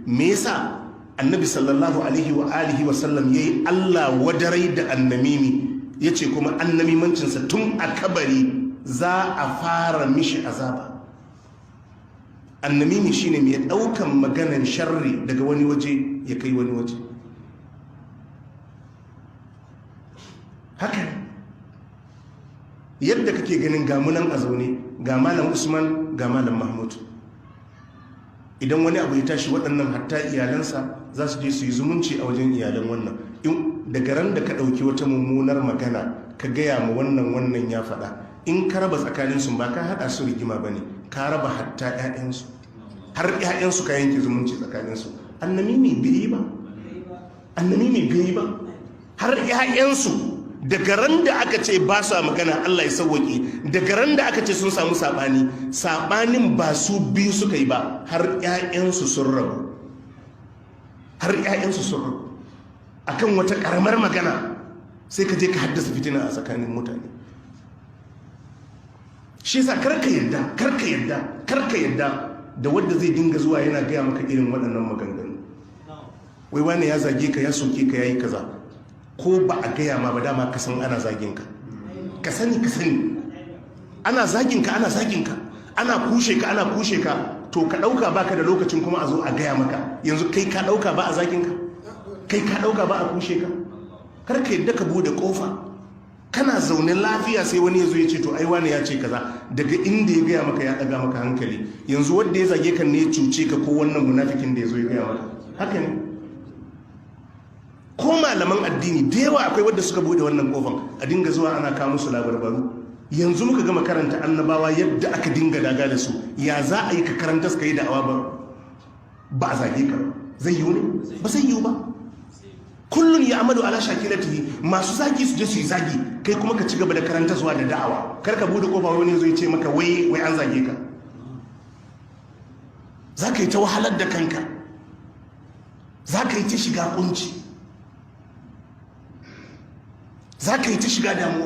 me yasa annabi sallallahu alaihi wa alihi wa sallam yayi Allah wadarai da annamimi, yace kuma annamimancinsa tun a kabari za a fara mishi azaba. Annamimi shine mai daukan maganar sharri daga wani waje ya kai wani waje. Haka yadda kake ganin gamunan a zaune ga malam Usman ga malam Mahmud, idan wani abu ya tashi waɗannan hatta iyalansa za su je su yi zumunci a wajen iyalan wannan. In daga ran da ka ɗauki wata mummunar magana ka gaya ma wannan ya faɗa, in ka raba tsakaninsu ba ka haɗa su rigima ba ne, ka raba hatta 'ya'yansu, har 'ya'yansu ka yanke zumunci tsakaninsu. Annamimi bai yi ba, annamimi bai yi ba, har 'ya'yansu daga ran da aka ce ba su magana Allah ya sauwaƙe, daga ran da aka ce sun samu saɓanin ba su biyu suka yi ba, har 'ya'yansu sun rabu, har 'ya'yansu sun rabu akan wata ƙaramar magana, sai ka je ka haddasa fitina a tsakanin mutane. shi yasa karka yadda da wanda zai dinga zuwa yana gaya maka irin waɗannan maganganu. Wai wani ya zage ka, ya soke ka, yayi kaza, ko ba a gaya ma ba dama ka san ana zagin ka sani ana zagin ka ana kushe ka, to ka dauka baka da lokacin kuma a zo a gaya maka. Yanzu kai ka dauka ba a zagin ka, kai ka dauka ba a kushe ka. Kar ka yadda ka bude kofa, kana zaune lafiya sai wani ya zo ya ce to ai wani ya ce kaza, daga inda ya gaya maka ya daga maka hankali. Yanzu wanda ya zage ka ne ya cuce ka, ko wannan munafikin da ya zo ya gaya maka? Haka ne. Ko malaman addini da yawa akwai wadda suka bude wannan kofan a dinga zuwa ana kawo musu labarbaru. Yanzu muka gama karanta annabawa yadda aka dinga daga da su, ya za a yi ka karanta suka yi da'awa ba a zage ka? Zai yiwu ne? Ba zai yiwu ba. Kullun ya amadu ala shakilatihi, masu zagi su je su yi zagi, kai kuma ka ci gaba da karanta zuwa da da'awa. Kar ka bude kofa wani zai ce maka wai an zage ka. Za ka yi ta wahalar da kanka, za ka yi ta shiga kunci, za ka yi ta shiga damuwa.